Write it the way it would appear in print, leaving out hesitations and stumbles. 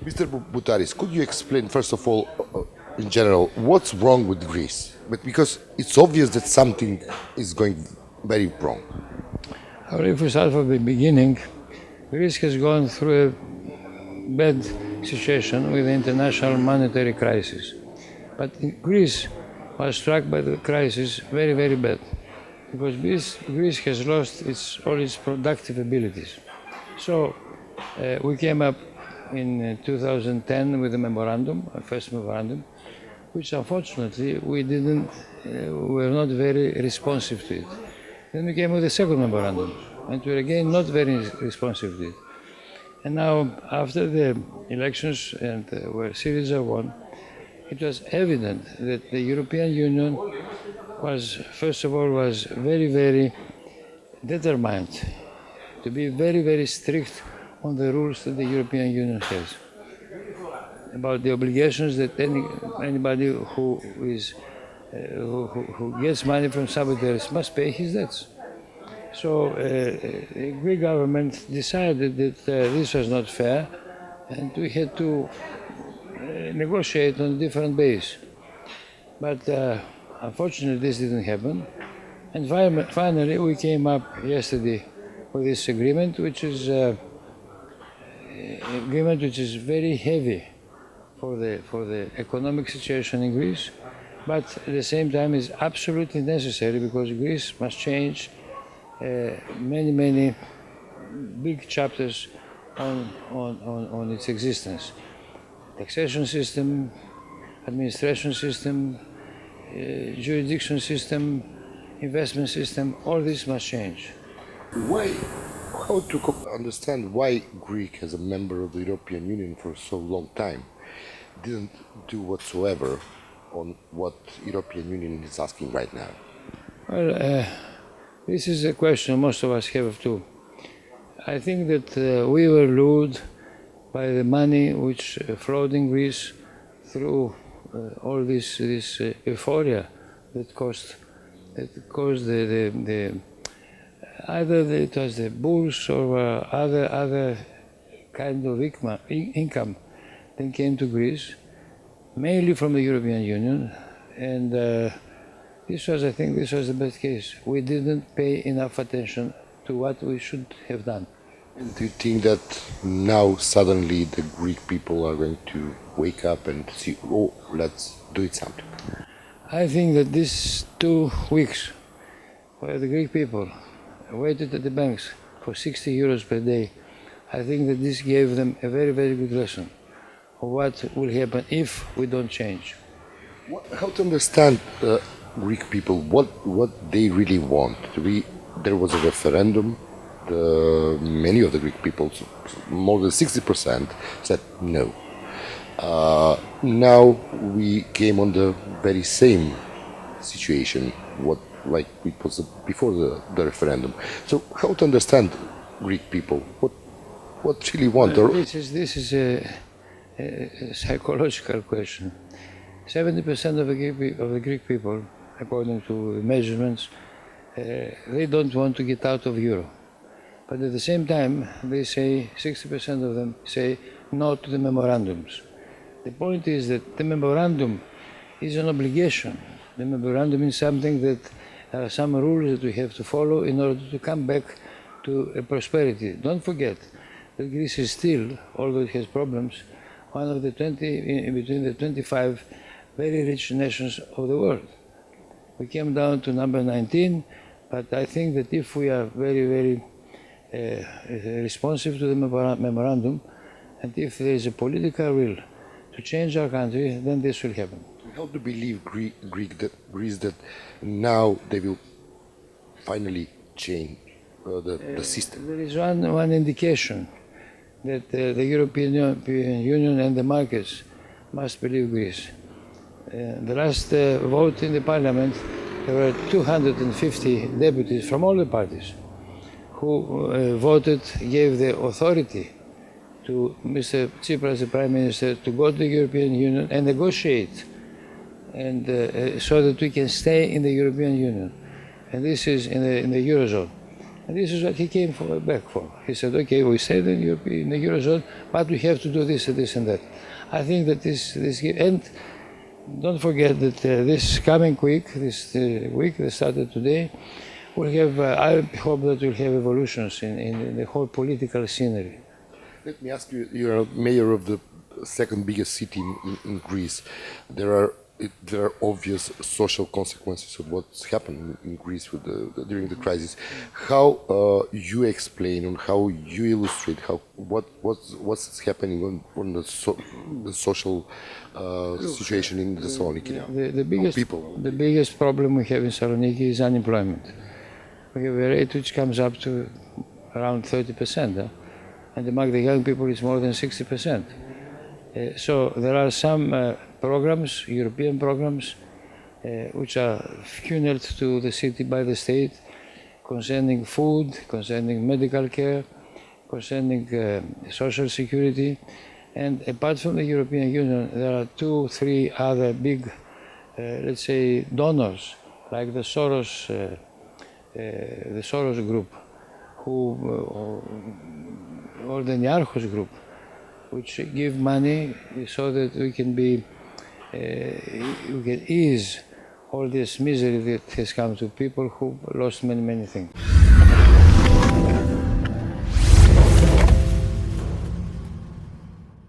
Mr. Butaris, could you explain, first of all, in general, what's wrong with Greece? But because it's obvious that something is going very wrong. If we start from the beginning, Greece has gone through a bad situation with the international monetary crisis. But Greece was struck by the crisis very, very bad, because Greece has lost all its productive abilities. So we came up in 2010 with a memorandum, a first memorandum, which unfortunately we were not very responsive to it. Then we came with a second memorandum, and we were again not very responsive to it. And now, after the elections and where Syriza won, it was evident that the European Union was, first of all, was very, very determined to be very, very strict on the rules that the European Union has, about the obligations that anybody who gets money from somebody else must pay his debts. So the Greek government decided that this was not fair, and we had to negotiate on a different base. But unfortunately this didn't happen, and finally we came up yesterday with this agreement, which is very heavy for the economic situation in Greece, but at the same time is absolutely necessary, because Greece must change many big chapters on its existence. Taxation system, administration system, jurisdiction system, investment system, all this must change. How to understand why Greece, as a member of the European Union for so long time, didn't do whatsoever on what European Union is asking right now? Well, this is a question most of us have too. I think that we were lured by the money which flowed in Greece through all this euphoria that caused either it was the bulls or other kind of income that came to Greece, mainly from the European Union, and I think this was the best case. We didn't pay enough attention to what we should have done. And do you think that now suddenly the Greek people are going to wake up and see, oh, let's do it something? I think that these 2 weeks where the Greek people waited at the banks for 60 euros per day, I think that this gave them a very, very good lesson of what will happen if we don't change. How to understand Greek people, what they really want? There was a referendum. Many of the Greek people, more than 60%, said no. Now we came on the very same situation, like it was before the referendum. So how to understand Greek people? What really want? This is a psychological question. 70% of the Greek people, according to measurements, they don't want to get out of euro. But at the same time, they say 60% of them say no to the memorandums. The point is that the memorandum is an obligation. The memorandum is something that there are some rules that we have to follow in order to come back to a prosperity. Don't forget that Greece is still, although it has problems, one of the between the 25 very rich nations of the world. We came down to number 19, but I think that if we are very, very responsive to the memorandum, and if there is a political will to change our country, then this will happen. How to believe Greece that now they will finally change the system? There is one indication that the European Union and the markets must believe Greece. The last vote in the parliament, there were 250 deputies from all the parties who gave the authority to Mr. Tsipras, the Prime Minister, to go to the European Union and negotiate, and so that we can stay in the European Union. And this is in the Eurozone. And this is what he came back for. He said, okay, we stayed in the Eurozone, but we have to do this and this and that. I think that this and don't forget that this coming week, this week that started today, we'll have, I hope that we'll have evolutions in the whole political scenery. Let me ask you, you're a mayor of the second biggest city in Greece. There are obvious social consequences of what's happened in Greece with during the crisis. How you explain and how you illustrate what's happening on the social situation in Thessaloniki now? The biggest problem we have in Thessaloniki is unemployment. We have a rate which comes up to around 30%, and among the young people it's more than 60%. So there are some programs, European programs, which are funneled to the city by the state, concerning food, concerning medical care, concerning social security. And apart from the European Union, there are 2, 3 other big, let's say, donors, like the Soros group, or the Niarchos group, which give money so that we can ease all this misery that has come to people who lost many things.